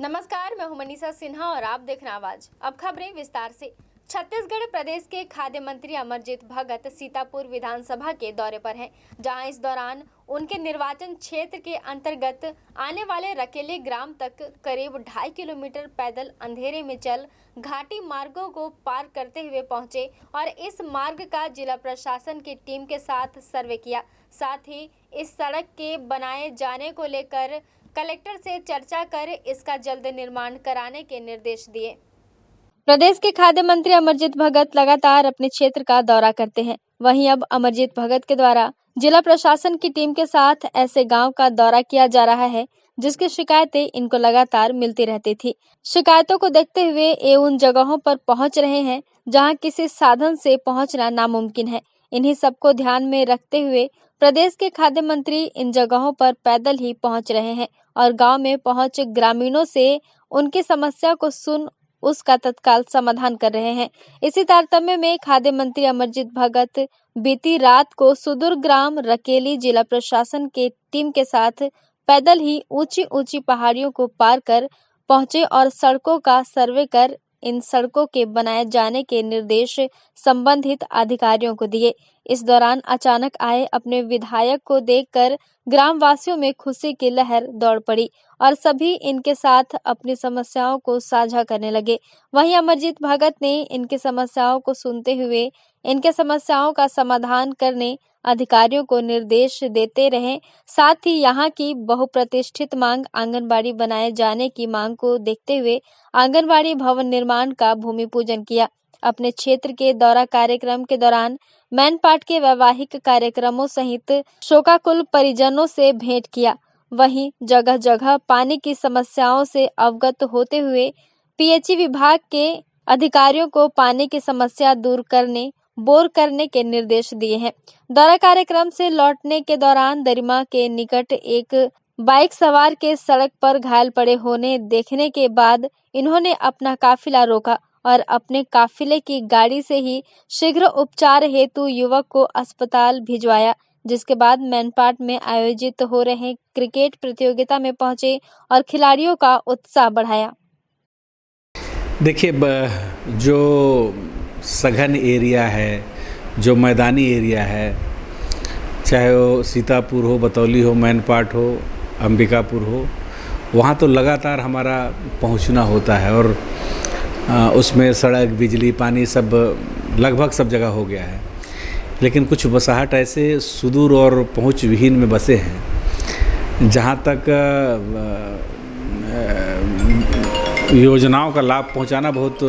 नमस्कार, मैं हूं मनीषा सिन्हा और आप देख रहे हैं आवाज। अब खबरें विस्तार से। छत्तीसगढ़ प्रदेश के खाद्य मंत्री अमरजीत भगत सीतापुर विधानसभा के दौरे पर हैं, जहां इस दौरान उनके निर्वाचन क्षेत्र के अंतर्गत आने वाले रकेली ग्राम तक करीब 2.5 किलोमीटर पैदल अंधेरे में चल घाटी मार्गों को पार करते हुए पहुंचे और इस मार्ग का जिला प्रशासन की टीम के साथ सर्वे किया। साथ ही इस सड़क के बनाए जाने को लेकर कलेक्टर से चर्चा कर इसका जल्द निर्माण कराने के निर्देश दिए। प्रदेश के खाद्य मंत्री अमरजीत भगत लगातार अपने क्षेत्र का दौरा करते हैं। वहीं अब अमरजीत भगत के द्वारा जिला प्रशासन की टीम के साथ ऐसे गांव का दौरा किया जा रहा है जिसकी शिकायतें इनको लगातार मिलती रहती थी। शिकायतों को देखते हुए ये उन जगहों पर पहुंच रहे हैं जहां किसी साधन से पहुंचना नामुमकिन है। इन्हीं सबको ध्यान में रखते हुए प्रदेश के खाद्य मंत्री इन जगहों पर पैदल ही पहुंच रहे हैं और गांव में पहुंच ग्रामीणों से उनकी समस्या को सुन उसका तत्काल समाधान कर रहे हैं। इसी तारतम्य में खाद्य मंत्री अमरजीत भगत बीती रात को सुदूर ग्राम रकेली जिला प्रशासन के टीम के साथ पैदल ही ऊंची पहाड़ियों को पार कर पहुंचे और सड़कों का सर्वे कर इन सड़कों के बनाए जाने के निर्देश संबंधित अधिकारियों को दिए। इस दौरान अचानक आए अपने विधायक को देखकर ग्रामवासियों में खुशी की लहर दौड़ पड़ी और सभी इनके साथ अपनी समस्याओं को साझा करने लगे। वहीं अमरजीत भगत ने इनकी समस्याओं को सुनते हुए इनके समस्याओं का समाधान करने अधिकारियों को निर्देश देते रहे। साथ ही यहां की बहुप्रतिष्ठित मांग आंगनबाड़ी बनाए जाने की मांग को देखते हुए आंगनबाड़ी भवन निर्माण का भूमि पूजन किया। अपने क्षेत्र के दौरा कार्यक्रम के दौरान मैनपाट के वैवाहिक कार्यक्रमों सहित शोकाकुल परिजनों से भेंट किया। वहीं जगह जगह पानी की समस्याओं से अवगत होते हुए पीएचई विभाग के अधिकारियों को पानी की समस्या दूर करने बोर करने के निर्देश दिए हैं। दौरा कार्यक्रम से लौटने के दौरान दरिमा के निकट एक बाइक सवार के सड़क पर घायल पड़े होने देखने के बाद इन्होंने अपना काफिला रोका और अपने काफिले की गाड़ी से ही शीघ्र उपचार हेतु युवक को अस्पताल भिजवाया, जिसके बाद मैनपाट में आयोजित हो रहे क्रिकेट प्रतियोगिता में पहुंचे और खिलाड़ियों का उत्साह बढ़ाया। देखिए, जो सघन एरिया है, जो मैदानी एरिया है, चाहे वो सीतापुर हो, बतौली हो, मैनपाट हो, अंबिकापुर हो, वहाँ तो लगातार हमारा पहुँचना होता है और उसमें सड़क, बिजली, पानी सब लगभग सब जगह हो गया है। लेकिन कुछ बसाहट ऐसे सुदूर और पहुँच विहीन में बसे हैं जहाँ तक योजनाओं का लाभ पहुँचाना बहुत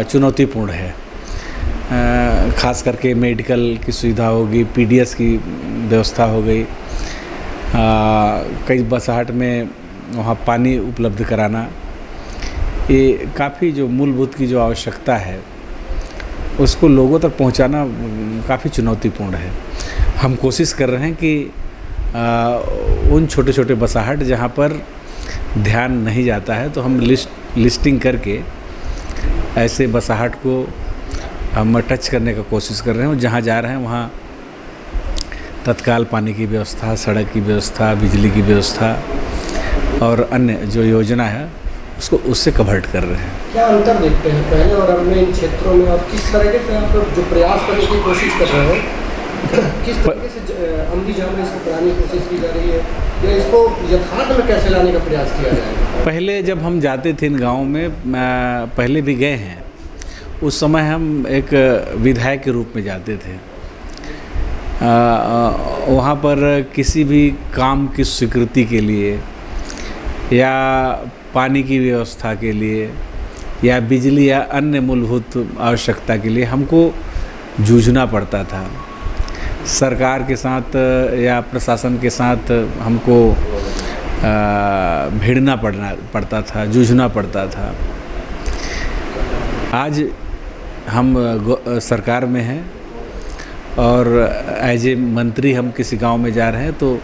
चुनौतीपूर्ण है। खास करके मेडिकल की सुविधा होगी, पीडीएस की व्यवस्था हो गई, कई बसाहट में वहाँ पानी उपलब्ध कराना, ये काफ़ी जो मूलभूत की जो आवश्यकता है उसको लोगों तक पहुँचाना काफ़ी चुनौतीपूर्ण है। हम कोशिश कर रहे हैं कि उन छोटे छोटे बसाहट जहाँ पर ध्यान नहीं जाता है तो हम लिस्टिंग करके ऐसे बसाहट को हम टच करने का कोशिश कर रहे हैं और जहाँ जा रहे हैं वहाँ तत्काल पानी की व्यवस्था, सड़क की व्यवस्था, बिजली की व्यवस्था और अन्य जो योजना है उसको उससे कन्वर्ट कर रहे हैं। क्या अंतर देखते हैं पहले और अब में इन क्षेत्रों में, और किस तरह से आप जो प्रयास करने की कोशिश कर रहे हैं, किस तरीके से अमली जामा इसको कराने की कोशिश की जा रही है या इसको यथार्थ में कैसे लाने का प्रयास किया जाएगा? पहले जब हम जाते थे इन गाँव में, पहले भी गए हैं, उस समय हम एक विधायक के रूप में जाते थे। वहाँ पर किसी भी काम की स्वीकृति के लिए या पानी की व्यवस्था के लिए या बिजली या अन्य मूलभूत आवश्यकता के लिए हमको जूझना पड़ता था। सरकार के साथ या प्रशासन के साथ हमको भिड़ना पड़ता था, जूझना पड़ता था। आज हम सरकार में हैं और एज ए मंत्री हम किसी गांव में जा रहे हैं तो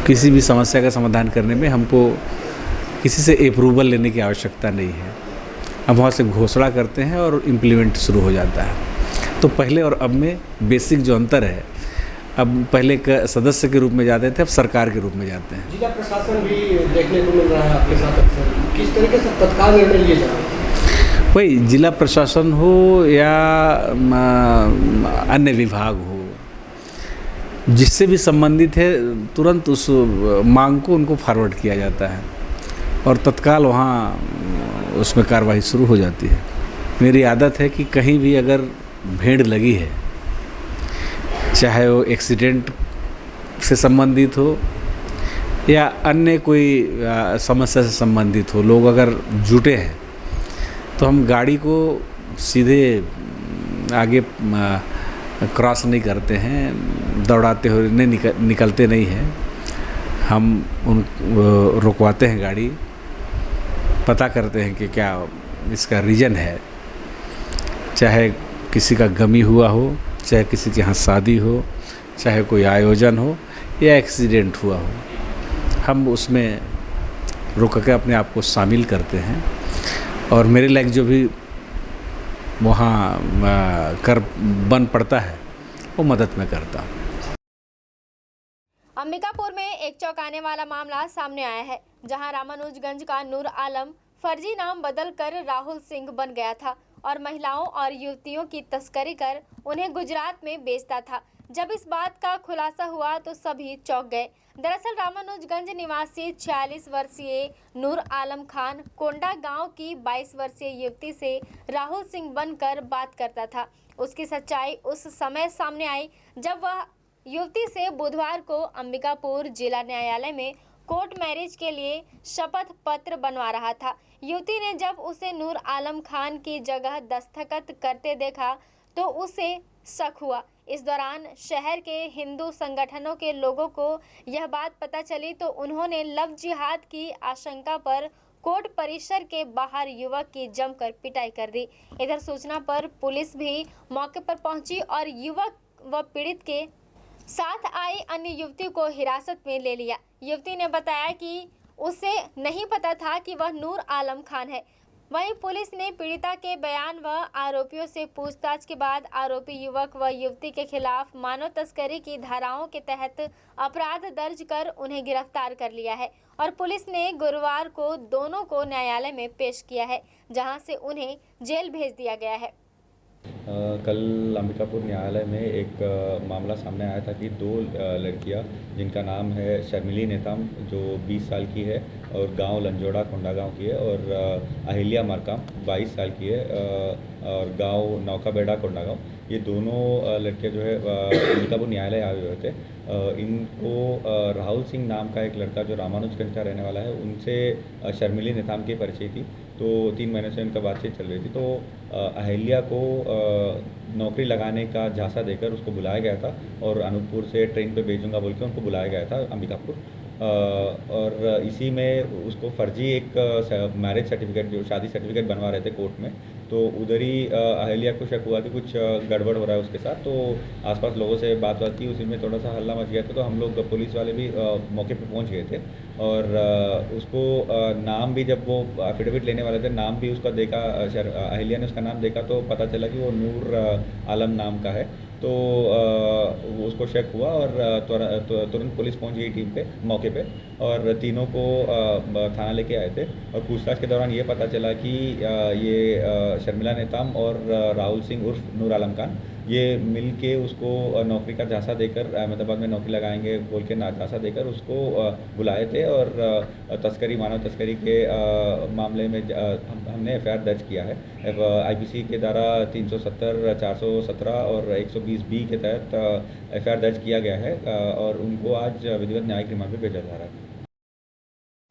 किसी भी समस्या का समाधान करने में हमको किसी से अप्रूवल लेने की आवश्यकता नहीं है। हम वहाँ से घोषणा करते हैं और इम्प्लीमेंट शुरू हो जाता है। तो पहले और अब में बेसिक जो अंतर है अब पहले सदस्य के रूप में जाते थे, अब सरकार के रूप में जाते हैं। जिला प्रशासन भी देखने को मिल रहा है आपके साथ अक्सर, किस तरीके से तत्काल निर्णय लिए जा रहे हैं? वही जिला प्रशासन हो या अन्य विभाग हो, जिससे भी संबंधित है तुरंत उस मांग को उनको फॉरवर्ड किया जाता है और तत्काल वहाँ उसमें कार्रवाई शुरू हो जाती है। मेरी आदत है कि कहीं भी अगर भीड़ लगी है, चाहे वो एक्सीडेंट से संबंधित हो या अन्य कोई समस्या से संबंधित हो, लोग अगर जुटे हैं तो हम गाड़ी को सीधे आगे क्रॉस नहीं करते हैं, दौड़ाते हुए निकलते नहीं हैं। हम रुकवाते हैं गाड़ी, पता करते हैं कि क्या इसका रीज़न है, चाहे किसी का गमी हुआ हो, चाहे किसी के यहाँ शादी हो, चाहे कोई आयोजन हो या एक्सीडेंट हुआ हो, हम उसमें रुक के अपने आप को शामिल करते हैं और मेरे लायक जो भी वहाँ कर बन पड़ता है वो मदद में करता हूँ। अंबिकापुर में एक चौंकाने वाला मामला सामने आया है, जहां रामानुजगंज का नूर आलम फर्जी नाम बदलकर राहुल सिंह बन गया था और महिलाओं और युवतियों की तस्करी कर उन्हें गुजरात में बेचता था। जब इस बात का खुलासा हुआ तो सभी चौंक गए। दरअसल रामानुजगंज निवासी 46 वर्षीय नूर आलम खान कोंडा गांव की 22 वर्षीय युवती से राहुल सिंह बनकर बात करता था। उसकी सच्चाई उस समय सामने आई जब वह युवती से बुधवार को अंबिकापुर जिला न्यायालय में कोर्ट मैरिज के लिए शपथ पत्र बनवा रहा था। युवती ने जब उसे नूर आलम खान की जगह दस्तखत करते देखा तो उसे शक हुआ। इस दौरान शहर के हिंदू संगठनों के लोगों को यह बात पता चली तो उन्होंने लव जिहाद की आशंका पर कोर्ट परिसर के बाहर युवक की जमकर पिटाई कर दी। इधर सूचना पर पुलिस भी मौके पर पहुंची और युवक व पीड़ित के साथ आई अन्य युवती को हिरासत में ले लिया। युवती ने बताया कि उसे नहीं पता था कि वह नूर आलम खान है। वहीं पुलिस ने पीड़िता के बयान व आरोपियों से पूछताछ के बाद आरोपी युवक व युवती के खिलाफ मानव तस्करी की धाराओं के तहत अपराध दर्ज कर उन्हें गिरफ्तार कर लिया है और पुलिस ने गुरुवार को दोनों को न्यायालय में पेश किया है, जहां से उन्हें जेल भेज दिया गया है। कल अंबिकापुर न्यायालय में एक मामला सामने आया था कि दो लड़कियां जिनका नाम है शर्मिली नेताम जो 20 साल की है और गांव लंजोड़ा कोंडा गांव की है, और अहिल्या मरकाम 22 साल की है और गांव नौकाबेड़ा कोंडा गांव, ये दोनों लड़कियां जो है अंबिकापुर न्यायालय आए हुए थे। इनको राहुल सिंह नाम का एक लड़का जो रामानुजगंज का रहने वाला है, उनसे शर्मिली नेताम की परिचय थी। तो 3 महीने से उनका बातचीत चल रही थी। तो अहिल्या को नौकरी लगाने का झांसा देकर उसको बुलाया गया था और अनूपपुर से ट्रेन पे भेजूंगा बोल के उनको बुलाया गया था अंबिकापुर। और इसी में उसको फर्जी एक मैरिज सर्टिफिकेट जो शादी सर्टिफिकेट बनवा रहे थे कोर्ट में, तो उधर ही अहिल्या को शक हुआ कि कुछ गड़बड़ हो रहा है उसके साथ। तो आसपास लोगों से बात की, उसी में थोड़ा सा हल्ला मच गया था। तो हम लोग पुलिस वाले भी मौके पे पहुंच गए थे और उसको नाम भी जब वो एफिडेविट लेने वाले थे, नाम भी उसका देखा, अहिल्या ने उसका नाम देखा तो पता चला कि वो नूर आलम नाम का है। तो उसको शक हुआ और तुरंत पुलिस पहुंच गई टीम पे मौके पे और तीनों को थाना लेके आए थे। और पूछताछ के दौरान ये पता चला कि ये शर्मिला नेताम और राहुल सिंह उर्फ नूर आलम खान ये मिल के उसको नौकरी का झांसा देकर अहमदाबाद में नौकरी लगाएंगे बोल के झांसा देकर उसको बुलाए थे और तस्करी मानव तस्करी के मामले में हमने एफआईआर दर्ज किया है। आईपीसी के धारा 370, 417 और 120B के तहत एफआईआर दर्ज किया गया है और उनको आज विधिवत न्यायिक रिमांड पे भेजा जा रहा है।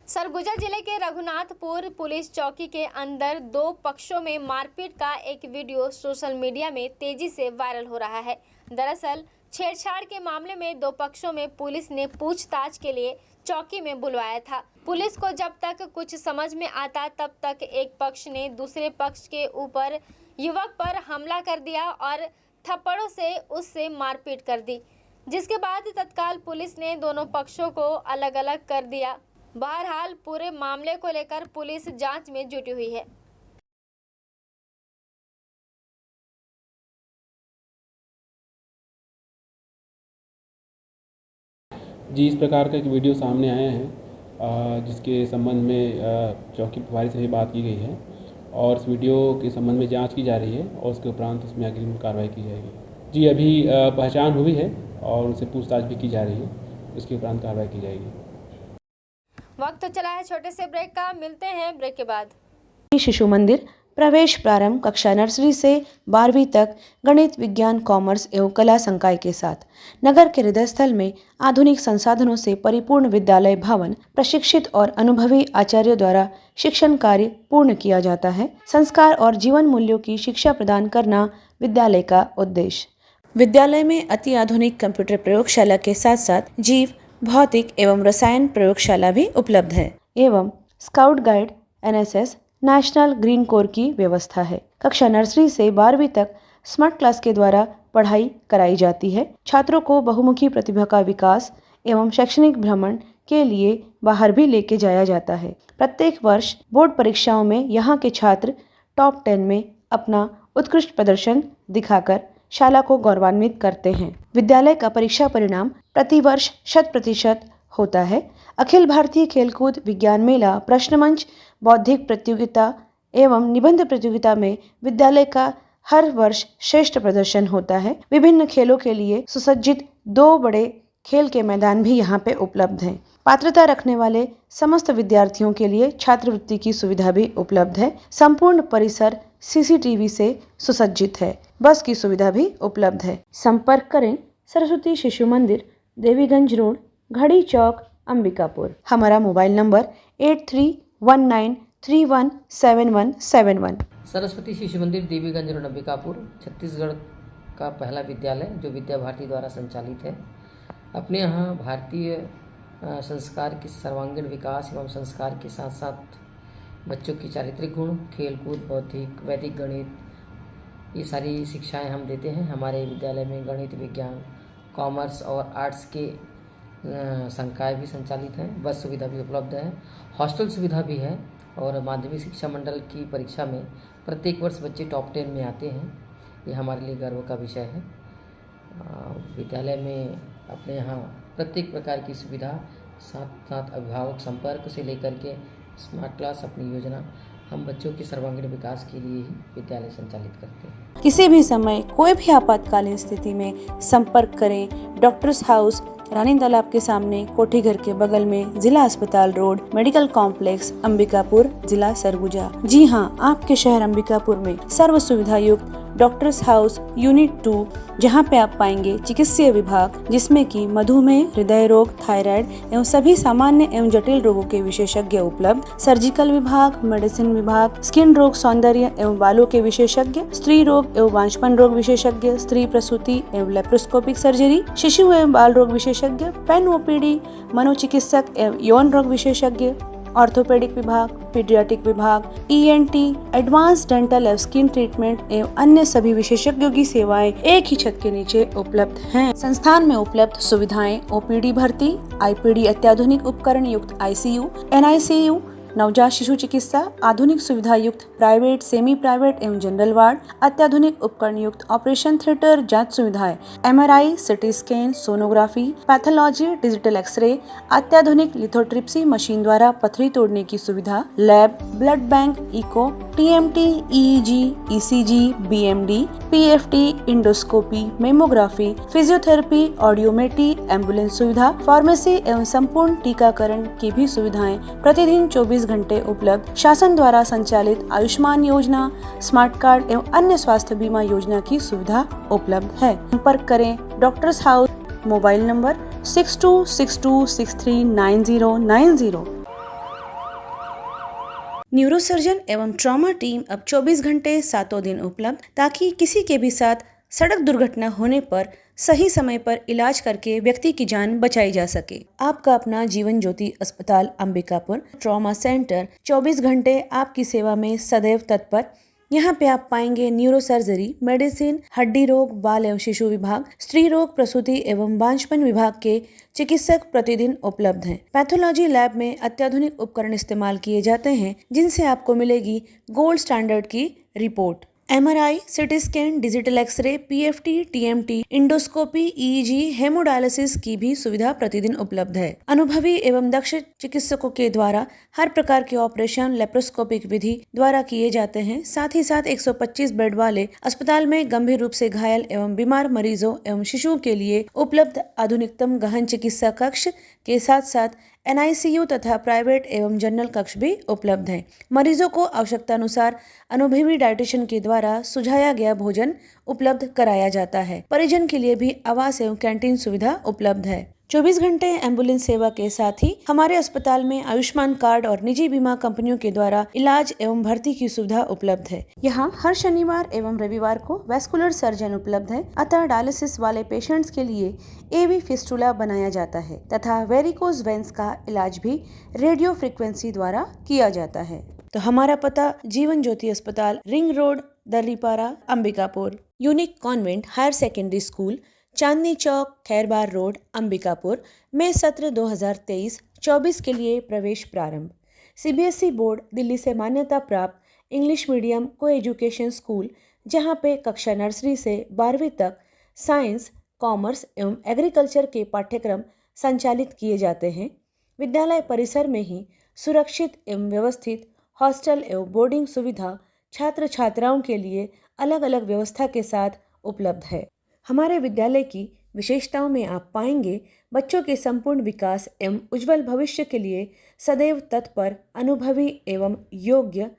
सरगुजा जिले के रघुनाथपुर पुलिस चौकी के अंदर दो पक्षों में मारपीट का एक वीडियो सोशल मीडिया में तेजी से वायरल हो रहा है। दरअसल छेड़छाड़ के मामले में दो पक्षों में पुलिस ने पूछताछ के लिए चौकी में बुलवाया था। पुलिस को जब तक कुछ समझ में आता तब तक एक पक्ष ने दूसरे पक्ष के ऊपर युवक पर हमला कर दिया और थप्पड़ों से उससे मारपीट कर दी, जिसके बाद तत्काल पुलिस ने दोनों पक्षों को अलग अलग कर दिया। बहरहाल पूरे मामले को लेकर पुलिस जांच में जुटी हुई है। जी, इस प्रकार का एक वीडियो सामने आया है जिसके संबंध में चौकी प्रभारी से भी बात की गई है और इस वीडियो के संबंध में जांच की जा रही है और उसके उपरांत उसमें अग्रिम कार्रवाई की जाएगी। जी, अभी पहचान हुई है और उनसे पूछताछ भी की जा रही है, इसके उपरांत कार्रवाई की जाएगी। वक्त चला है छोटे से ब्रेक का, मिलते हैं ब्रेक के बाद। शिशु मंदिर प्रवेश प्रारंभ कक्षा नर्सरी से 12वीं तक गणित, विज्ञान, कॉमर्स एवं कला संकाय के साथ नगर के हृदय स्थल में आधुनिक संसाधनों से परिपूर्ण विद्यालय भवन प्रशिक्षित और अनुभवी आचार्यों द्वारा शिक्षण कार्य पूर्ण किया जाता है। संस्कार और जीवन मूल्यों की शिक्षा प्रदान करना विद्यालय का उद्देश्य। विद्यालय में अति आधुनिक कंप्यूटर प्रयोगशाला के साथ साथ जीव, भौतिक एवं रसायन प्रयोगशाला भी उपलब्ध है एवं scout guide, NSS, national green core की व्यवस्था है। कक्षा नर्सरी से 12वीं तक स्मार्ट क्लास के द्वारा पढ़ाई कराई जाती है। छात्रों को बहुमुखी प्रतिभा का विकास एवं शैक्षणिक भ्रमण के लिए बाहर भी लेके जाया जाता है। प्रत्येक वर्ष बोर्ड परीक्षाओं में यहाँ के छात्र टॉप 10 में अपना उत्कृष्ट प्रदर्शन दिखाकर शाला को गौरवान्वित करते हैं। विद्यालय का परीक्षा परिणाम प्रतिवर्ष 100% होता है। अखिल भारतीय खेलकूद विज्ञान मेला, प्रश्न मंच, बौद्धिक प्रतियोगिता एवं निबंध प्रतियोगिता में विद्यालय का हर वर्ष श्रेष्ठ प्रदर्शन होता है। विभिन्न खेलों के लिए सुसज्जित 2 बड़े खेल के मैदान भी यहाँ पे उपलब्ध हैं। पात्रता रखने वाले समस्त विद्यार्थियों के लिए छात्रवृत्ति की सुविधा भी उपलब्ध है। संपूर्ण परिसर CCTV से सुसज्जित है। बस की सुविधा भी उपलब्ध है। संपर्क करें सरस्वती शिशु मंदिर, देवीगंज रोड, घड़ी चौक, अंबिकापुर। हमारा मोबाइल नंबर 8319317171। सरस्वती शिशु मंदिर, देवीगंज रोड, अंबिकापुर, छत्तीसगढ़ का पहला विद्यालय जो विद्या भारती द्वारा संचालित है। अपने यहाँ भारतीय संस्कार के सर्वांगीण विकास एवं संस्कार के साथ साथ बच्चों की चारित्रिक गुण, खेलकूद, बौद्धिक, वैदिक गणित, ये सारी शिक्षाएं हम देते हैं। हमारे विद्यालय में गणित, विज्ञान, कॉमर्स और आर्ट्स के संकाय भी संचालित हैं। बस सुविधा भी उपलब्ध है, हॉस्टल सुविधा भी है और माध्यमिक शिक्षा मंडल की परीक्षा में प्रत्येक वर्ष बच्चे टॉप 10 में आते हैं। ये हमारे लिए गर्व का विषय है। विद्यालय में अपने यहाँ प्रत्येक प्रकार की सुविधा, साथ साथ अभिभावक संपर्क से लेकर के स्मार्ट क्लास अपनी योजना हम बच्चों के सर्वांगीण विकास के लिए ही विद्यालय संचालित करते हैं। किसी भी समय कोई भी आपातकालीन स्थिति में संपर्क करें। डॉक्टर्स हाउस, रानी तालाब के सामने, कोठी घर के बगल में, जिला अस्पताल रोड, मेडिकल कॉम्प्लेक्स, अंबिकापुर, जिला सरगुजा। जी हाँ, आपके शहर अंबिकापुर में सर्व सुविधा युक्त डॉक्टर्स हाउस यूनिट 2, जहाँ पे आप पाएंगे चिकित्सीय विभाग, जिसमें कि मधुमेह, हृदय रोग, थायराइड एवं सभी सामान्य एवं जटिल रोगों के विशेषज्ञ उपलब्ध, सर्जिकल विभाग, मेडिसिन विभाग, स्किन रोग, सौंदर्य एवं बालों के विशेषज्ञ, स्त्री रोग एवं बांझपन रोग विशेषज्ञ, स्त्री प्रसूति एवं लेप्रोस्कोपिक सर्जरी, शिशु एवं बाल रोग विशेषज्ञ, पेन OPD, मनोचिकित्सक एवं यौन रोग विशेषज्ञ, ऑर्थोपेडिक विभाग, पीडियाट्रिक विभाग, ENT, एडवांस डेंटल एवं स्किन ट्रीटमेंट एवं अन्य सभी विशेषज्ञों की सेवाएं एक ही छत के नीचे उपलब्ध हैं। संस्थान में उपलब्ध सुविधाएं OPD भर्ती, IPD अत्याधुनिक उपकरण युक्त ICU, NICU, नवजात शिशु चिकित्सा, आधुनिक सुविधा युक्त प्राइवेट, सेमी प्राइवेट एवं जनरल वार्ड, अत्याधुनिक उपकरण युक्त ऑपरेशन थिएटर, जांच सुविधाएं, MRI, CT scan, sonography, pathology, digital x ray, अत्याधुनिक लिथोट्रिप्सी मशीन द्वारा पथरी तोड़ने की सुविधा, lab, blood bank, echo, TMT, EEG, ECG, BMD, PFT, endoscopy, mammography, physiotherapy, audiometry, ambulance सुविधा, फार्मेसी एवं संपूर्ण टीकाकरण की भी सुविधाएं प्रतिदिन 24 घंटे उपलब्ध। शासन द्वारा संचालित आयुष्मान योजना, स्मार्ट कार्ड एवं अन्य स्वास्थ्य बीमा योजना की सुविधा उपलब्ध है। संपर्क करें doctors house. Mobile number 6262639090। Neurosurgeon एवं ट्रॉमा टीम अब 24 घंटे 7 दिन उपलब्ध, ताकि किसी के भी साथ सड़क दुर्घटना होने पर सही समय पर इलाज करके व्यक्ति की जान बचाई जा सके। आपका अपना जीवन ज्योति अस्पताल अंबिकापुर ट्रॉमा सेंटर 24 घंटे आपकी सेवा में सदैव तत्पर। यहाँ पे आप पाएंगे न्यूरो सर्जरी, मेडिसिन, हड्डी रोग, बाल एवं शिशु विभाग, स्त्री रोग, प्रसूति एवं बांझपन विभाग के चिकित्सक प्रतिदिन उपलब्ध हैं। पैथोलॉजी लैब में अत्याधुनिक उपकरण इस्तेमाल किए जाते हैं, जिनसे आपको मिलेगी गोल्ड स्टैंडर्ड की report. MRI, CT scan, digital x ray, PFT, TMT, endoscopy, EEG, haemodialysis की भी सुविधा प्रतिदिन उपलब्ध है। अनुभवी एवं दक्ष चिकित्सकों के द्वारा हर प्रकार के ऑपरेशन लेप्रोस्कोपिक विधि द्वारा किए जाते हैं। साथ ही साथ 125 बेड वाले अस्पताल में गंभीर रूप से घायल एवं बीमार मरीजों एवं शिशुओं के लिए उपलब्ध आधुनिकतम गहन चिकित्सा कक्ष के साथ साथ NICU तथा प्राइवेट एवं जनरल कक्ष भी उपलब्ध हैं। मरीजों को आवश्यकता अनुसार अनुभवी डाइटिशियन के द्वारा सुझाया गया भोजन उपलब्ध कराया जाता है। परिजन के लिए भी आवास एवं कैंटीन सुविधा उपलब्ध है। 24 घंटे एम्बुलेंस सेवा के साथ ही हमारे अस्पताल में आयुष्मान कार्ड और निजी बीमा कंपनियों के द्वारा इलाज एवं भर्ती की सुविधा उपलब्ध है। यहाँ हर शनिवार एवं रविवार को वैस्कुलर सर्जन उपलब्ध है, अतः डायलिसिस वाले पेशेंट्स के लिए AV फिस्टुला बनाया जाता है तथा वेरिकोज वेंस का इलाज भी रेडियो फ्रिक्वेंसी द्वारा किया जाता है। तो हमारा पता जीवन ज्योति अस्पताल, ring road, Darripara, Ambikapur. Unique convent higher secondary school, Chandni Chowk, Khairbar road, Ambikapur में सत्र 2023-24 के लिए प्रवेश प्रारंभ। CBSE बोर्ड दिल्ली से मान्यता प्राप्त इंग्लिश मीडियम को एजुकेशन स्कूल, जहां पे कक्षा नर्सरी से 12वीं तक साइंस, कॉमर्स एवं एग्रीकल्चर के पाठ्यक्रम संचालित किए जाते हैं। विद्यालय परिसर में ही सुरक्षित एवं व्यवस्थित हॉस्टल एवं बोर्डिंग सुविधा छात्र छात्राओं के लिए अलग अलग व्यवस्था के साथ उपलब्ध है। हमारे विद्यालय की विशेषताओं में आप पाएंगे बच्चों के संपूर्ण विकास एवं उज्जवल भविष्य के लिए सदैव तत्पर अनुभवी एवं योग्य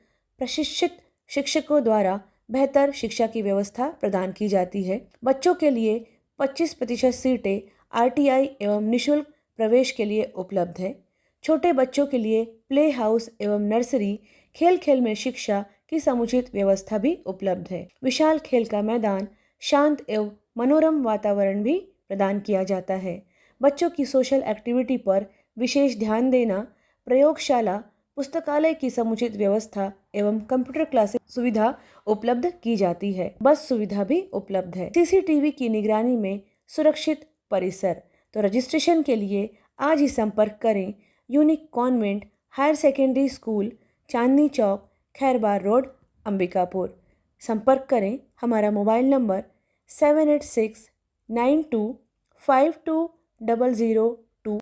प्रशिक्षित शिक्षकों द्वारा बेहतर शिक्षा की व्यवस्था प्रदान की जाती है। बच्चों के लिए 25% सीटें RTI एवं निःशुल्क प्रवेश के लिए उपलब्ध है। छोटे बच्चों के लिए प्ले हाउस एवं नर्सरी, खेल खेल में शिक्षा की समुचित व्यवस्था भी उपलब्ध है। विशाल खेल का मैदान, शांत एवं मनोरम वातावरण भी प्रदान किया जाता है। बच्चों की सोशल एक्टिविटी पर विशेष ध्यान देना, प्रयोगशाला, पुस्तकालय की समुचित व्यवस्था एवं कंप्यूटर क्लासेस सुविधा उपलब्ध की जाती है। बस सुविधा भी उपलब्ध है। CCTV की निगरानी में सुरक्षित परिसर। तो रजिस्ट्रेशन के लिए आज ही संपर्क करें unique convent higher secondary school, Chandni Chowk, Khairbar road, Ambikapur. संपर्क करें हमारा मोबाइल नंबर 7869252002।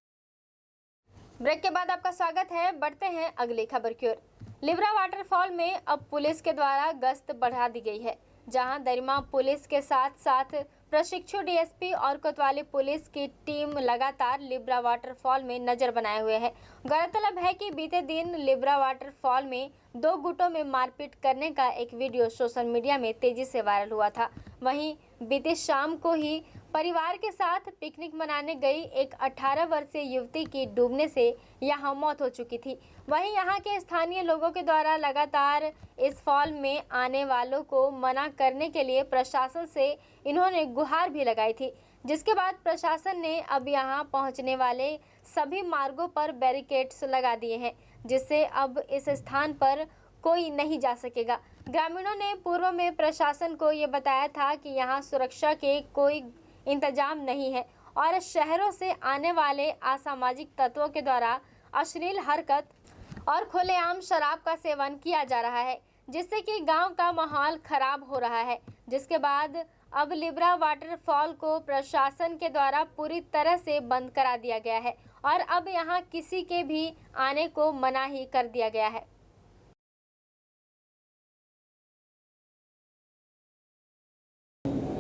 ब्रेक के बाद आपका स्वागत है। बढ़ते हैं अगली खबर की ओर। लिब्रा वाटरफॉल में अब पुलिस के द्वारा गश्त बढ़ा दी गई है, जहां दरिमा पुलिस के साथ साथ प्रशिक्षु DSP और कोतवाली पुलिस की टीम लगातार लिब्रा वाटरफॉल में नजर बनाए हुए है। गौरतलब है कि बीते दिन लिब्रा वाटरफॉल में 2 गुटों में मारपीट करने का एक वीडियो सोशल मीडिया में तेजी से वायरल हुआ था। वहीं बीती शाम को ही परिवार के साथ पिकनिक मनाने गई एक 18 वर्षीय युवती की डूबने से यहां मौत हो चुकी थी। वहीं यहां के स्थानीय लोगों के द्वारा लगातार इस फॉल में आने वालों को मना करने के लिए प्रशासन से इन्होंने गुहार भी लगाई थी, जिसके बाद प्रशासन ने अब यहां पहुंचने वाले सभी मार्गों पर बैरिकेड्स लगा दिए हैं, जिससे अब इस स्थान पर कोई नहीं जा सकेगा। ग्रामीणों ने पूर्व में प्रशासन को ये बताया था कि यहाँ सुरक्षा के कोई इंतजाम नहीं है और शहरों से आने वाले असामाजिक तत्वों के द्वारा अश्लील हरकत और खुलेआम शराब का सेवन किया जा रहा है, जिससे कि गांव का माहौल खराब हो रहा है। जिसके बाद अब लिब्रा वाटरफॉल को प्रशासन के द्वारा पूरी तरह से बंद करा दिया गया है और अब यहाँ किसी के भी आने को मना ही कर दिया गया है।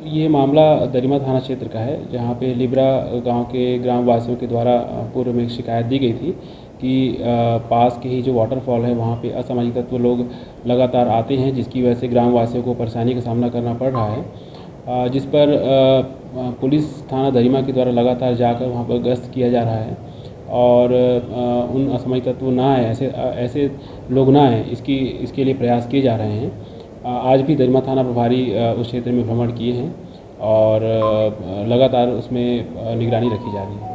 ये मामला दरिमा थाना क्षेत्र का है, जहाँ पे लिब्रा गांव के ग्रामवासियों के द्वारा पूर्व में एक शिकायत दी गई थी कि पास के ही जो वाटरफॉल है वहाँ पे असामाजिक तत्व लोग लगातार आते हैं, जिसकी वजह से ग्रामवासियों को परेशानी का सामना करना पड़ रहा है। जिस पर पुलिस थाना दरिमा के द्वारा लगातार जाकर वहाँ पर गश्त किया जा रहा है और उन असामाजिक तत्व ना आए, ऐसे लोग ना आए, इसके लिए प्रयास किए जा रहे हैं। आज भी दरिमा थाना प्रभारी उस क्षेत्र में भ्रमण किए हैं और लगातार उसमें निगरानी रखी जा रही है।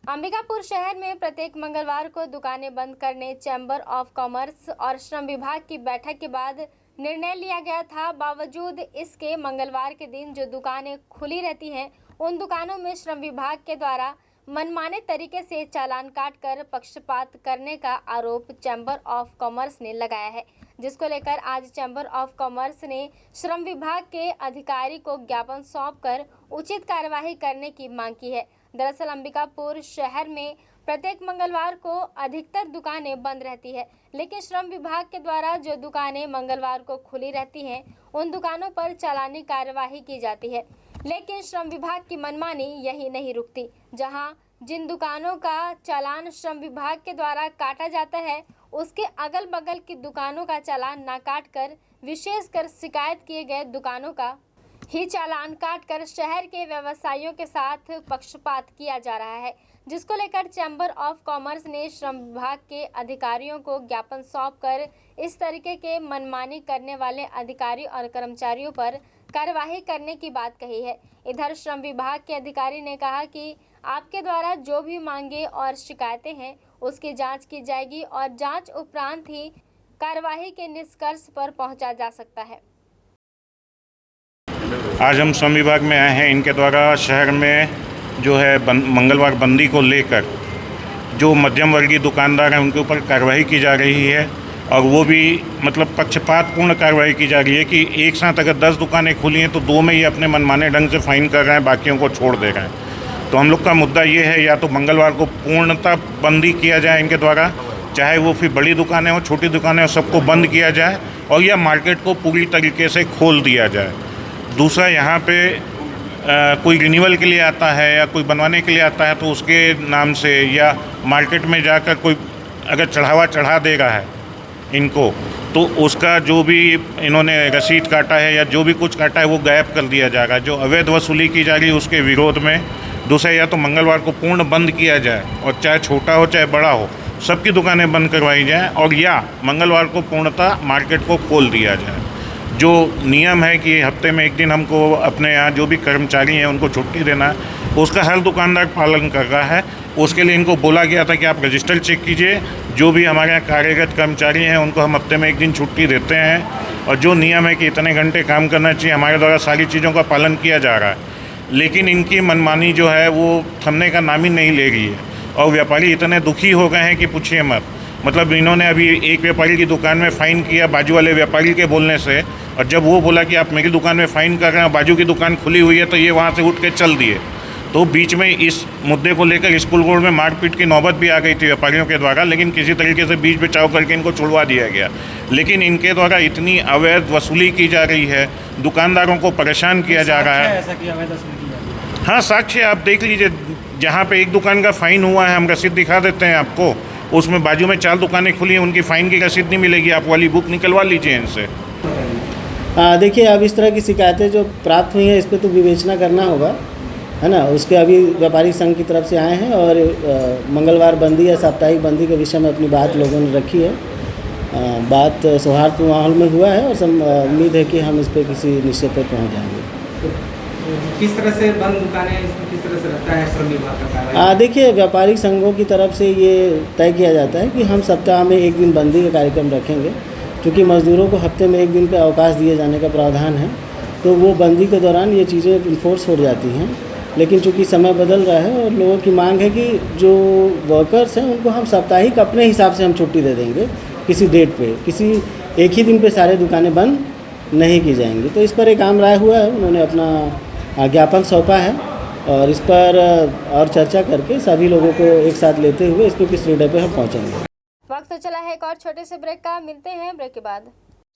अंबिकापुर शहर में प्रत्येक मंगलवार को दुकानें बंद करने चैम्बर ऑफ कॉमर्स और श्रम विभाग की बैठक के बाद निर्णय लिया गया था। बावजूद इसके मंगलवार के दिन जो दुकानें खुली रहती हैं, उन दुकानों में श्रम विभाग के द्वारा मनमाने तरीके से चालान काटकर पक्षपात करने का आरोप चैम्बर ऑफ कॉमर्स ने लगाया है, जिसको लेकर आज चैम्बर ऑफ कॉमर्स ने श्रम विभाग के अधिकारी को ज्ञापन सौंपकर उचित कार्यवाही करने की मांग की है। दरअसल अंबिकापुर शहर में प्रत्येक मंगलवार को अधिकतर दुकानें बंद रहती है, लेकिन श्रम विभाग के द्वारा जो दुकानें मंगलवार को खुली रहती हैं, उन दुकानों पर चालानी कार्यवाही की जाती है। लेकिन श्रम विभाग की मनमानी यही नहीं रुकती, जहां जिन दुकानों का चालान श्रम विभाग के द्वारा काटा जाता है, उसके अगल बगल की दुकानों का चालान न काटकर विशेषकर शिकायत किए गए दुकानों का ही चालान काटकर शहर के व्यवसायियों के साथ पक्षपात किया जा रहा है, जिसको लेकर चैम्बर ऑफ कॉमर्स ने श्रम विभाग के अधिकारियों को ज्ञापन सौंपकर इस तरीके के मनमानी करने वाले अधिकारी और कर्मचारियों पर कार्यवाही करने की बात कही है। इधर श्रम विभाग के अधिकारी ने कहा कि आपके द्वारा जो भी मांगे और शिकायतें हैं, उसकी जांच की जाएगी और जांच उपरांत ही कार्यवाही के निष्कर्ष पर पहुंचा जा सकता है। आज हम श्रम विभाग में आए हैं। इनके द्वारा शहर में जो है मंगलवार बंदी को लेकर जो मध्यम वर्गीय दुकानदार हैं उनके ऊपर कार्रवाई की जा रही है, और वो भी मतलब पक्षपातपूर्ण कार्रवाई की जा रही है कि एक साथ अगर 10 दुकानें खुली हैं तो 2 में ये अपने मनमाने ढंग से फ़ाइन कर रहे हैं, बाकियों को छोड़ दे रहे हैं। तो हम लोग का मुद्दा ये है, या तो मंगलवार को पूर्णतः बंदी किया जाए इनके द्वारा, चाहे वो फिर बड़ी दुकानें हो छोटी दुकानें हो, सबको बंद किया जाए, और या मार्केट को पूरी तरीके से खोल दिया जाए। दूसरा, यहाँ पे कोई रिन्यूअल के लिए आता है या कोई बनवाने के लिए आता है तो उसके नाम से या मार्केट में जाकर कोई अगर चढ़ावा चढ़ा देगा है इनको, तो उसका जो भी इन्होंने रसीद काटा है या जो भी कुछ काटा है वो गायब कर दिया जाएगा। जो अवैध वसूली की जा रही है उसके विरोध में दूसरा, या तो मंगलवार को पूर्ण बंद किया जाए, और चाहे छोटा हो चाहे बड़ा हो सबकी दुकानें बंद करवाई जाएँ, और या मंगलवार को पूर्णतः मार्केट को खोल दिया जाए। जो नियम है कि हफ्ते में एक दिन हमको अपने यहाँ जो भी कर्मचारी हैं उनको छुट्टी देना है, उसका हर दुकानदार पालन कर रहा है। उसके लिए इनको बोला गया था कि आप रजिस्टर चेक कीजिए, जो भी हमारे यहाँ कार्यरत कर्मचारी हैं उनको हम हफ्ते में एक दिन छुट्टी देते हैं, और जो नियम है कि इतने घंटे काम करना चाहिए, हमारे द्वारा सारी चीज़ों का पालन किया जा रहा है। लेकिन इनकी मनमानी जो है वो थमने का नाम ही नहीं ले रही है, और व्यापारी इतने दुखी हो गए हैं कि पूछिए मत। मतलब इन्होंने अभी एक व्यापारी की दुकान में फ़ाइन किया बाजू वाले व्यापारी के बोलने से, और जब वो बोला कि आप मेरी दुकान में फ़ाइन कर रहे हैं, बाजू की दुकान खुली हुई है, तो ये वहाँ से उठ के चल दिए। तो बीच में इस मुद्दे को लेकर स्कूल बोर्ड में मारपीट की नौबत भी आ गई थी व्यापारियों के द्वारा, लेकिन किसी तरीके से बीच बचाव करके इनको छुड़वा दिया गया। लेकिन इनके द्वारा इतनी अवैध वसूली की जा रही है, दुकानदारों को परेशान किया जा रहा है। ऐसा कि अवैध वसूली की जा रही है? हाँ, साक्ष्य आप देख लीजिए। जहाँ पे एक दुकान का फ़ाइन हुआ है, हम रसीद दिखा देते हैं आपको, उसमें बाजू में 4 दुकानें खुली हैं, उनकी फ़ाइन की रसीद नहीं मिलेगी। आप वाली बुक निकलवा लीजिए इनसे। देखिए, अब इस तरह की शिकायतें जो प्राप्त हुई हैं इस पर तो विवेचना करना होगा, है ना। उसके अभी व्यापारी संघ की तरफ से आए हैं, और मंगलवार बंदी या साप्ताहिक बंदी के विषय में अपनी बात लोगों ने रखी है। बात सौहार्द माहौल में हुआ है, और उम्मीद है कि हम इस पर किसी निश्चय पर पहुँच जाएंगे। किस तरह से बंद दुकानें, इसमें किस तरह से रहता है श्रम विभाग का कार्रवाई? देखिए, व्यापारिक संघों की तरफ से ये तय किया जाता है कि हम सप्ताह में 1 दिन बंदी का कार्यक्रम रखेंगे, क्योंकि मज़दूरों को हफ्ते में 1 दिन का अवकाश दिए जाने का प्रावधान है। तो वो बंदी के दौरान ये चीज़ें इन्फोर्स हो जाती हैं। लेकिन चूंकि समय बदल रहा है और लोगों की मांग है कि जो वर्कर्स हैं उनको हम साप्ताहिक अपने हिसाब से हम छुट्टी दे देंगे किसी डेट पे, किसी एक ही दिन पे सारे दुकानें बंद नहीं की जाएंगी। तो इस पर एक आम राय हुआ है, उन्होंने अपना ज्ञापन सौंपा है, और इस पर और चर्चा करके सभी लोगों को एक साथ लेते हुए इस पर किस निर्णय पे हम पहुँचेंगे। वक्त तो चला है एक और छोटे से ब्रेक का, मिलते हैं ब्रेक के बाद।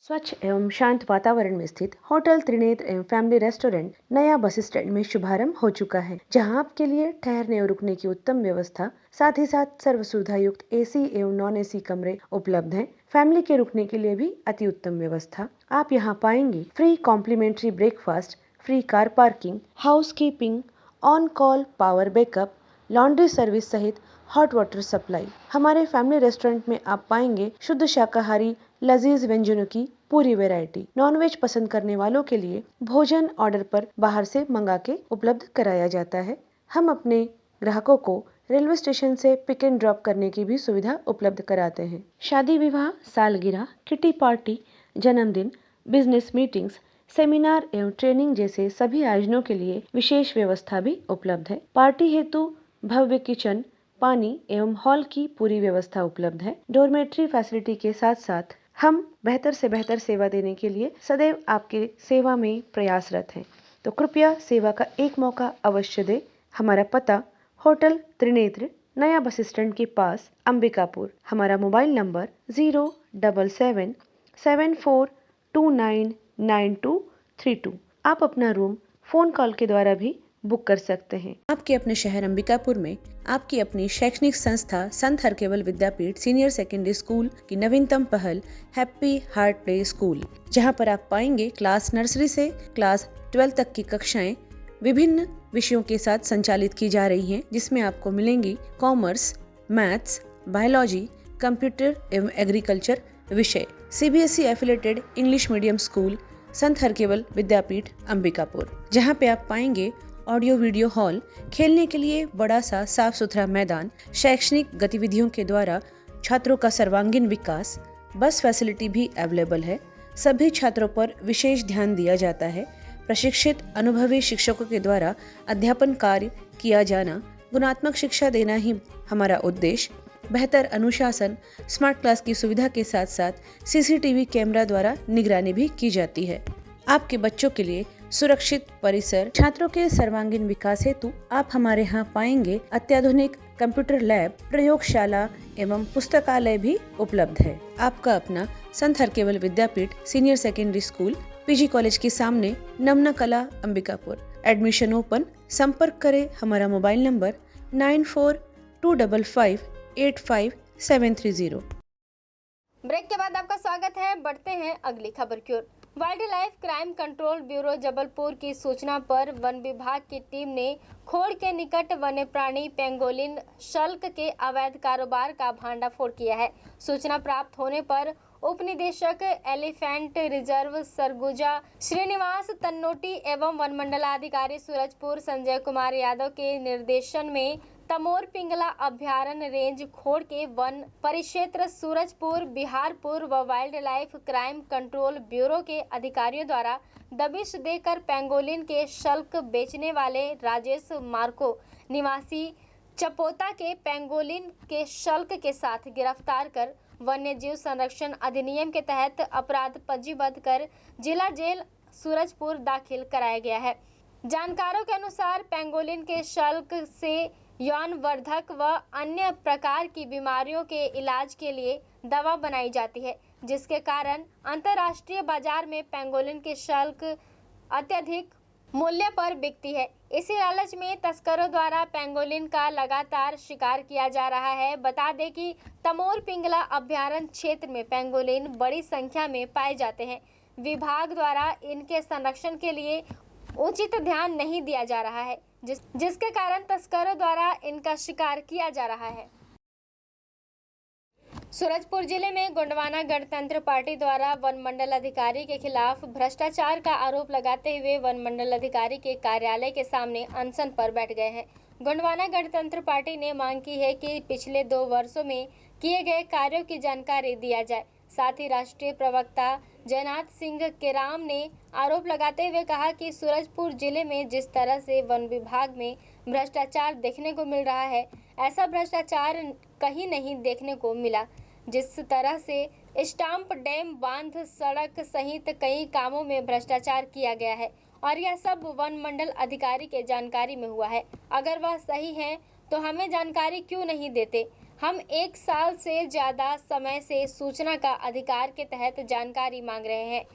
स्वच्छ एवं शांत वातावरण में स्थित होटल त्रिनेत्र एवं फैमिली रेस्टोरेंट नया बस स्टैंड में शुभारंभ हो चुका है, जहां आपके लिए ठहरने और रुकने की उत्तम व्यवस्था, साथ ही साथ सर्व सुविधा युक्त एसी एवं नॉन एसी कमरे उपलब्ध हैं। फैमिली के रुकने के लिए भी अति उत्तम व्यवस्था। आप यहां पाएंगे free complimentary breakfast, free car parking, house keeping, on call power backup, laundry service सहित हॉट वाटर सप्लाई। हमारे फैमिली रेस्टोरेंट में आप पाएंगे शुद्ध शाकाहारी लजीज व्यंजनों की पूरी वैरायटी। नॉनवेज पसंद करने वालों के लिए भोजन ऑर्डर पर बाहर से मंगा के उपलब्ध कराया जाता है। हम अपने ग्राहकों को रेलवे स्टेशन से पिक एंड ड्रॉप करने की भी सुविधा उपलब्ध कराते हैं। शादी विवाह, सालगिरह, किटी पार्टी, जन्मदिन, बिजनेस मीटिंग्स, सेमिनार एवं ट्रेनिंग जैसे सभी आयोजनों के लिए विशेष व्यवस्था भी उपलब्ध है। पार्टी हेतु भव्य किचन, पानी एवं हॉल की पूरी व्यवस्था उपलब्ध है। डॉर्मेट्री फैसिलिटी के साथ साथ हम बेहतर से बेहतर सेवा देने के लिए सदैव आपके सेवा में प्रयासरत हैं। तो कृपया सेवा का एक मौका अवश्य दें। हमारा पता होटल त्रिनेत्र, नया बस स्टैंड के पास, अंबिकापुर। हमारा मोबाइल नंबर 07774299232। आप अपना रूम फ़ोन कॉल के द्वारा भी बुक कर सकते हैं। आपके अपने शहर अंबिकापुर में आपकी अपनी शैक्षणिक संस्था संत Harkewal Vidyapeeth senior secondary school की नवीनतम पहल हैप्पी हार्ट प्ले स्कूल, जहां पर आप पाएंगे क्लास नर्सरी से क्लास 12 तक की कक्षाएं विभिन्न विषयों के साथ संचालित की जा रही हैं, जिसमें आपको मिलेंगी कॉमर्स, मैथ्स, बायोलॉजी, कंप्यूटर एवं एग्रीकल्चर विषय। CBSE affiliated English medium school संत हरकेवल विद्यापीठ अंबिकापुर, जहां पे आप पाएंगे ऑडियो वीडियो हॉल, खेलने के लिए बड़ा सा साफ सुथरा मैदान, शैक्षणिक गतिविधियों के द्वारा छात्रों का सर्वांगीण विकास, बस फैसिलिटी भी अवेलेबल है। सभी छात्रों पर विशेष ध्यान दिया जाता है। प्रशिक्षित अनुभवी शिक्षकों के द्वारा अध्यापन कार्य किया जाना, गुणात्मक शिक्षा देना ही हमारा उद्देश्य। बेहतर अनुशासन, स्मार्ट क्लास की सुविधा के साथ साथ CCTV कैमरा द्वारा निगरानी भी की जाती है। आपके बच्चों के लिए सुरक्षित परिसर, छात्रों के सर्वांगीण विकास हेतु आप हमारे यहाँ पाएंगे अत्याधुनिक कंप्यूटर लैब, प्रयोगशाला एवं पुस्तकालय भी उपलब्ध है। आपका अपना Sant Harkewal Vidyapeeth senior secondary school, PG college के सामने, नमना कला, अंबिकापुर। Admission open. संपर्क करें हमारा मोबाइल नंबर 9425585730। ब्रेक के बाद आपका स्वागत है। बढ़ते हैं अगली खबर की ओर। Wildlife crime control bureau Jabalpur की सूचना पर वन विभाग की टीम ने खोड़ के निकट वन्य प्राणी पेंगोलिन शल्क के अवैध कारोबार का भांडाफोड़ किया है। सूचना प्राप्त होने पर उप निदेशक एलिफेंट रिजर्व सरगुजा श्रीनिवास तन्नोटी एवं वन मंडलाधिकारी सूरजपुर संजय कुमार यादव के निर्देशन में तमोर पिंगला अभ्यारण्य रेंज खोड़ के वन परिक्षेत्र सूरजपुर, बिहारपुर व wild life crime control bureau के अधिकारियों द्वारा दबिश देकर पेंगोलिन के शल्क बेचने वाले राजेश मार्को निवासी चपोता के पेंगोलिन के शल्क के साथ गिरफ्तार कर वन्य जीव संरक्षण अधिनियम के तहत अपराध पंजीबद्ध कर जिला जेल सूरजपुर दाखिल कराया गया है। जानकारों के अनुसार पेंगोलिन के शल्क से यौनवर्धक व अन्य प्रकार की बीमारियों के इलाज के लिए दवा बनाई जाती है, जिसके कारण अंतर्राष्ट्रीय बाजार में पेंगोलिन के शल्क अत्यधिक मूल्य पर बिकती है। इसी लालच में तस्करों द्वारा पेंगोलिन का लगातार शिकार किया जा रहा है। बता दें कि तमोर पिंगला अभ्यारण्य क्षेत्र में पेंगोलिन बड़ी संख्या में पाए जाते हैं। विभाग द्वारा इनके संरक्षण के लिए उचित ध्यान नहीं दिया जा रहा है, जिसके कारण तस्करों द्वारा इनका शिकार किया जा रहा है। सूरजपुर जिले में गोंडवाना गणतंत्र पार्टी द्वारा वन मंडल अधिकारी के खिलाफ भ्रष्टाचार का आरोप लगाते हुए वन मंडल अधिकारी के कार्यालय के सामने अनशन पर बैठ गए हैं। गोंडवाना गणतंत्र पार्टी ने मांग की है कि पिछले 2 वर्षों में किए गए कार्यों की जानकारी दिया जाए। साथ ही राष्ट्रीय प्रवक्ता जयनाथ सिंह केराम ने आरोप लगाते हुए कहा कि सूरजपुर जिले में जिस तरह से वन विभाग में भ्रष्टाचार देखने को मिल रहा है, ऐसा भ्रष्टाचार कहीं नहीं देखने को मिला। जिस तरह से स्टाम्प डैम, बांध, सड़क सहित कई कामों में भ्रष्टाचार किया गया है और यह सब वन मंडल अधिकारी के जानकारी में हुआ है। अगर वह सही है तो हमें जानकारी क्यों नहीं देते? हम 1 साल से ज़्यादा समय से सूचना का अधिकार के तहत जानकारी मांग रहे हैं।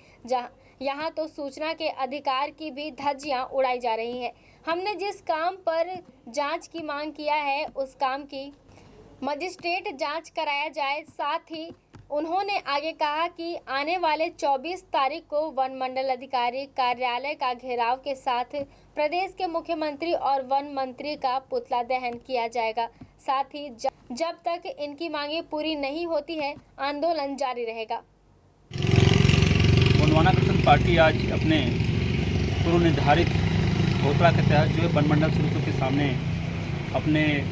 यहाँ तो सूचना के अधिकार की भी धज्जियाँ उड़ाई जा रही हैं। हमने जिस काम पर जांच की मांग किया है, उस काम की मजिस्ट्रेट जांच कराया जाए। साथ ही उन्होंने आगे कहा कि आने वाले 24 तारीख को वन मंडल अधिकारी कार्यालय का घेराव के साथ प्रदेश के मुख्यमंत्री और वन मंत्री का पुतला दहन किया जाएगा। साथ ही जब तक इनकी मांगे पूरी नहीं होती है, आंदोलन जारी रहेगा। गोंडवाना गणतंत्र पार्टी आज अपने पूर्व निर्धारित घोषणा के तहत जो है वन मंडल सूरजपुर के सामने अपने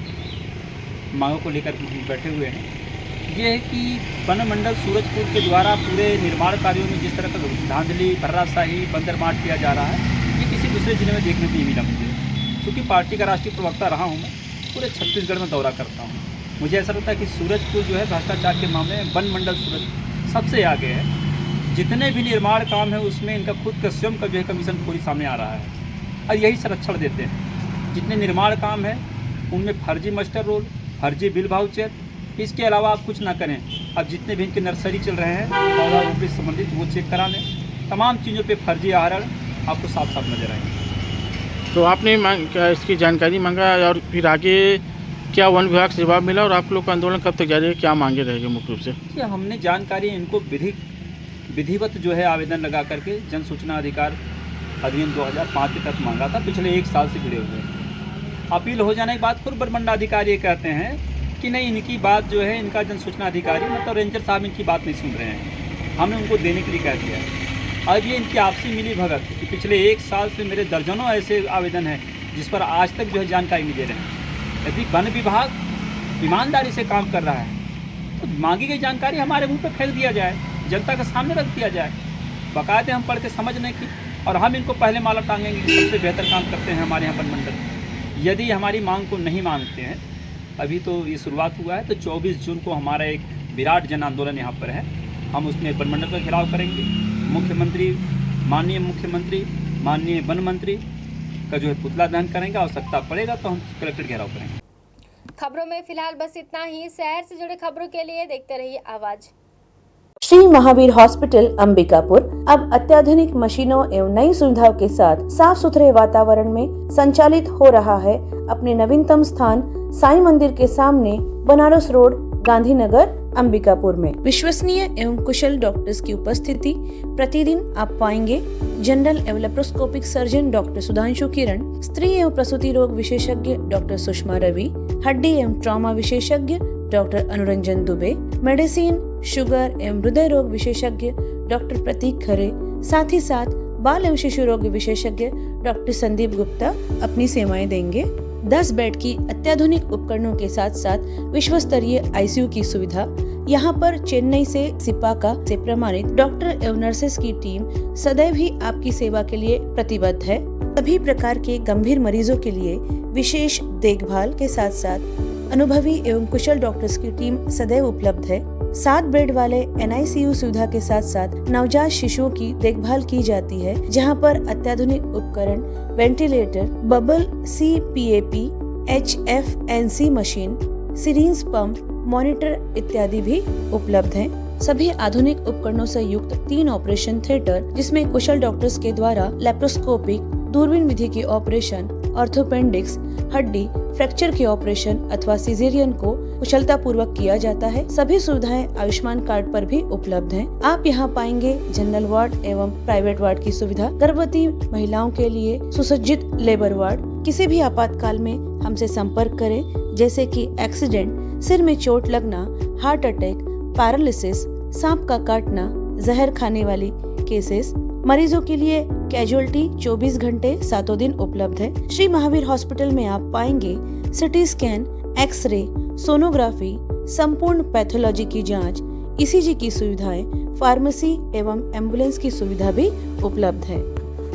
मांगों को लेकर बैठे हुए हैं। ये है कि वन मंडल सूरजपुर के द्वारा पूरे निर्माण कार्यों में जिस तरह का धांधली, भर्राशाही, बंदरमाट किया जा रहा है, ये किसी दूसरे जिले में देखने को नहीं मिला मुझे। क्योंकि पार्टी का राष्ट्रीय प्रवक्ता रहा हूँ मैं, पूरे छत्तीसगढ़ में दौरा करता हूँ। मुझे ऐसा लगता है कि सूरजपुर जो है भ्रष्टाचार के मामले में वन मंडल सूरज सबसे आगे है। जितने भी निर्माण काम है उसमें इनका खुद का स्वयं का जो है कमीशन पूरी सामने आ रहा है और यही संरक्षण देते हैं। जितने निर्माण काम है उनमें फर्जी मास्टर रोल, फर्जी बिल वाउचर, इसके अलावा आप कुछ ना करें। अब जितने भी इनके नर्सरी चल रहे हैं पौधा रोपण से संबंधित वो चेक करा लें। तमाम चीज़ों पे फर्जी आहरण आपको साफ साफ नजर आएंगे। तो आपने इसकी जानकारी मांगा और फिर आगे क्या वन विभाग से जवाब मिला और आप लोग का आंदोलन कब तक जारी है, क्या मांगे रहेंगे मुख्य रूप से? कि हमने जानकारी इनको विधिवत जो है आवेदन लगा करके जन सूचना अधिकार अधिनियम 2005 के तहत मांगा था। पिछले 1 साल से भिड़े हुए हैं। अपील हो जाने के बाद खुद वनमंडलाधिकारी ये कहते हैं कि नहीं, इनकी बात जो है, इनका जन सूचना अधिकारी मतलब रेंजर साहब इनकी बात नहीं सुन रहे हैं। हमने उनको देने के लिए कह दिया है। अब ये इनकी आपसी मिली भगत कि पिछले 1 साल से मेरे दर्जनों ऐसे आवेदन हैं जिस पर आज तक जो है जानकारी नहीं दे रहे हैं। यदि वन विभाग ईमानदारी से काम कर रहा है तो मांगी गई जानकारी हमारे मुंह पर फेंक दिया जाए, जनता के सामने रख दिया जाए। बाकायदे हम पढ़ के समझने की और हम इनको पहले माला टांगेंगे कि सबसे बेहतर काम करते हैं हमारे यहाँ वन मंडल। यदि हमारी मांग को नहीं मानते हैं, अभी तो ये शुरुआत हुआ है, तो 24 जून को हमारा एक विराट जन आंदोलन यहाँ पर है। हम उसमें वन मंडल का घेराव करेंगे। मुख्यमंत्री, माननीय वन मंत्री का जो है पुतला दहन करेंगे। आवश्यकता पड़ेगा तो हम कलेक्टर घेराव करेंगे। खबरों में फिलहाल बस इतना ही। शहर से जुड़े खबरों के लिए देखते रहिए आवाज। श्री महावीर हॉस्पिटल अंबिकापुर अब अत्याधुनिक मशीनों एवं नई सुविधाओं के साथ साफ सुथरे वातावरण में संचालित हो रहा है। अपने नवीनतम स्थान साईं मंदिर के सामने, बनारस रोड, गांधीनगर, अंबिकापुर में विश्वसनीय एवं कुशल डॉक्टर्स की उपस्थिति प्रतिदिन आप पाएंगे। जनरल एवं लेप्रोस्कोपिक सर्जन डॉक्टर सुधांशु किरण, स्त्री एवं प्रसूति रोग विशेषज्ञ डॉक्टर सुषमा रवि, हड्डी एवं ट्रॉमा विशेषज्ञ doctor Anuranjan Dubey, medicine, sugar एवं हृदय रोग विशेषज्ञ डॉक्टर प्रतीक खरे, साथ ही साथ बाल एवं शिशु रोग विशेषज्ञ डॉक्टर संदीप गुप्ता अपनी सेवाएं देंगे। 10 बेड की अत्याधुनिक उपकरणों के साथ साथ विश्व स्तरीय ICU की सुविधा। यहाँ पर चेन्नई से सिपाका से प्रमाणित डॉक्टर एवं नर्सेस की टीम सदैव ही आपकी सेवा के लिए प्रतिबद्ध है। सभी प्रकार के गंभीर मरीजों के लिए विशेष देखभाल के साथ साथ अनुभवी एवं कुशल डॉक्टर्स की टीम सदैव उपलब्ध है। 7 बेड वाले NICU सुविधा के साथ साथ नवजात शिशुओं की देखभाल की जाती है, जहां पर अत्याधुनिक उपकरण, ventilator, bubble CPAP, HFNC machine, syringe pump, monitor इत्यादि भी उपलब्ध हैं। सभी आधुनिक उपकरणों से युक्त 3 ऑपरेशन थिएटर, जिसमें कुशल डॉक्टर्स के द्वारा लेप्रोस्कोपिक, दूरबीन विधि के ऑपरेशन, ऑर्थोपेंडिक्स, हड्डी फ्रैक्चर के ऑपरेशन अथवा सिजेरियन को कुशलता पूर्वक किया जाता है। सभी सुविधाएं आयुष्मान कार्ड पर भी उपलब्ध हैं। आप यहां पाएंगे जनरल वार्ड एवं प्राइवेट वार्ड की सुविधा, गर्भवती महिलाओं के लिए सुसज्जित लेबर वार्ड। किसी भी आपातकाल में हमसे संपर्क करें, जैसे कि एक्सीडेंट, सिर में चोट लगना, हार्ट अटैक, पैरालिसिस, सांप का काटना, जहर खाने वाली केसेस। मरीजों के लिए कैजुअलिटी 24 घंटे 7 दिन उपलब्ध है। श्री महावीर हॉस्पिटल में आप पाएंगे सिटी स्कैन, एक्सरे, सोनोग्राफी, संपूर्ण पैथोलॉजी की जांच, ECG की सुविधाएं, फार्मेसी एवं एम्बुलेंस की सुविधा भी उपलब्ध है।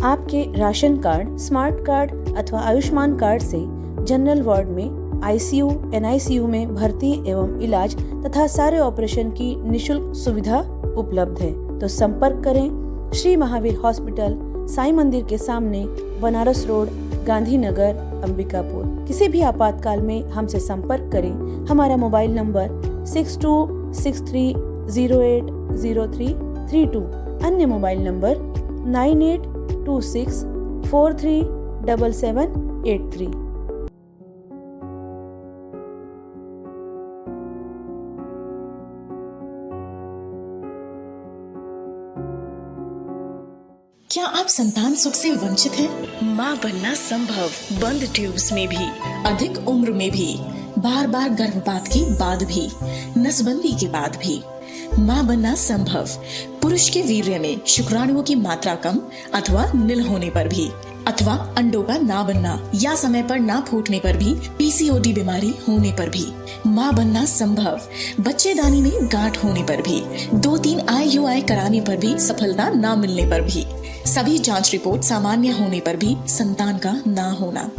आपके राशन कार्ड, स्मार्ट कार्ड अथवा आयुष्मान कार्ड से जनरल वार्ड में, ICU, NICU में भर्ती एवं इलाज तथा सारे ऑपरेशन की निशुल्क सुविधा उपलब्ध है। तो संपर्क करें श्री महावीर हॉस्पिटल, साईं मंदिर के सामने, बनारस रोड, गांधीनगर, अंबिकापुर। किसी भी आपातकाल में हमसे संपर्क करें। हमारा मोबाइल नंबर 6263080332, अन्य मोबाइल नंबर 9826437783। क्या आप संतान सुख से वंचित हैं? माँ बनना संभव, बंद ट्यूब्स में भी, अधिक उम्र में भी, बार बार गर्भपात के बाद भी, नसबंदी के बाद भी। माँ बनना संभव, पुरुष के वीर्य में शुक्राणुओं की मात्रा कम अथवा नील होने पर भी, अथवा अंडों का ना बनना या समय पर ना फूटने पर भी, PCOD बीमारी होने पर भी। माँ बनना संभव, बच्चेदानी में गांठ होने पर भी, 2-3 IUI कराने पर भी सफलता ना मिलने पर भी, सभी जांच रिपोर्ट सामान्य होने पर भी संतान का ना होना।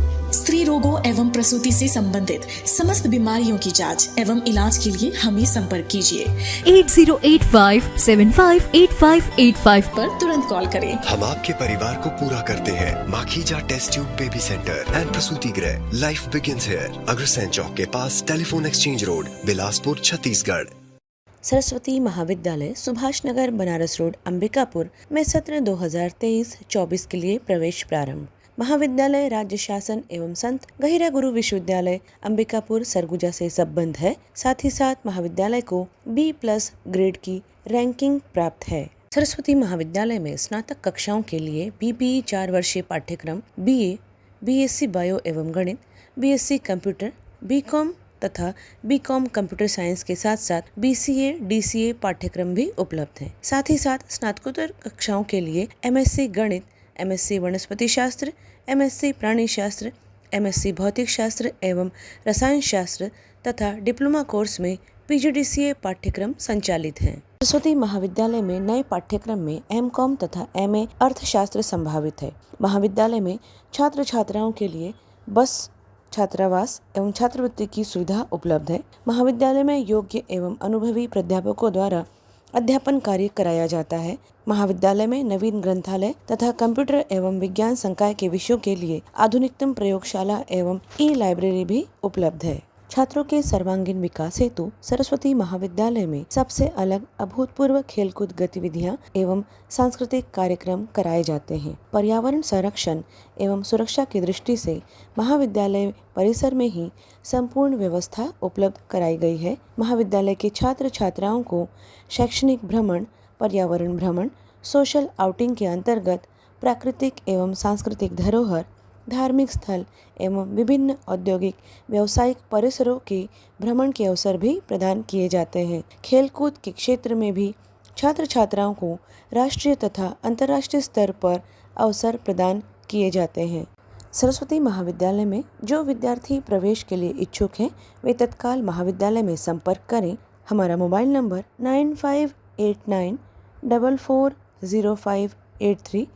स्त्री रोगों एवं प्रसूति से संबंधित समस्त बीमारियों की जांच एवं इलाज के लिए हमें संपर्क कीजिए 8085758585 पर तुरंत कॉल करें। हम आपके परिवार को पूरा करते हैं। Makhija test tube baby centre and Prasuti Griha. Life begins here. Agrasen Chowk के पास, telephone exchange road, Bilaspur, Chhattisgarh. Saraswati Mahavidyalaya Subhash Nagar Banaras road Ambikapur में सत्र 2023-24 के लिए प्रवेश प्रारंभ। महाविद्यालय राज्य शासन एवं संत गहिरा गुरु विश्वविद्यालय अंबिकापुर सरगुजा से संबद्ध है। साथ ही साथ महाविद्यालय को B+ ग्रेड की रैंकिंग प्राप्त है। सरस्वती महाविद्यालय में स्नातक कक्षाओं के लिए BBE 4 वर्षीय पाठ्यक्रम, BA, BSc बायो एवं गणित, BSc कंप्यूटर, BCom तथा BCom कंप्यूटर साइंस के साथ साथ BCA, DCA पाठ्यक्रम भी उपलब्ध हैं। साथ ही साथ स्नातकोत्तर कक्षाओं के लिए MSc गणित, MSc वनस्पति शास्त्र, MSc प्राणी शास्त्र, MSc भौतिक शास्त्र एवं रसायन शास्त्र तथा डिप्लोमा कोर्स में PGDCA पाठ्यक्रम संचालित हैं। सरस्वती महाविद्यालय में नए पाठ्यक्रम में MCom तथा MA अर्थशास्त्र संभावित है। महाविद्यालय में छात्र छात्राओं के लिए बस, छात्रावास एवं छात्रवृत्ति की सुविधा उपलब्ध है। महाविद्यालय में योग्य एवं अनुभवी प्राध्यापकों द्वारा अध्यापन कार्य कराया जाता है। महाविद्यालय में नवीन ग्रंथालय तथा कंप्यूटर एवं विज्ञान संकाय के विषयों के लिए आधुनिकतम प्रयोगशाला एवं ई-लाइब्रेरी भी उपलब्ध है। छात्रों के सर्वांगीण विकास हेतु सरस्वती महाविद्यालय में सबसे अलग अभूतपूर्व खेलकूद गतिविधियां एवं सांस्कृतिक कार्यक्रम कराए जाते हैं। पर्यावरण संरक्षण एवं सुरक्षा की दृष्टि से महाविद्यालय परिसर में ही संपूर्ण व्यवस्था उपलब्ध कराई गई है। महाविद्यालय के छात्र छात्राओं को शैक्षणिक भ्रमण, पर्यावरण भ्रमण, सोशल आउटिंग के अंतर्गत प्राकृतिक एवं सांस्कृतिक धरोहर, धार्मिक स्थल एवं विभिन्न औद्योगिक व्यावसायिक परिसरों के भ्रमण के अवसर भी प्रदान किए जाते हैं। खेलकूद के क्षेत्र में भी छात्र छात्राओं को राष्ट्रीय तथा अंतर्राष्ट्रीय स्तर पर अवसर प्रदान किए जाते हैं। सरस्वती महाविद्यालय में जो विद्यार्थी प्रवेश के लिए इच्छुक हैं वे तत्काल महाविद्यालय में संपर्क करें। हमारा मोबाइल नंबर 9589440583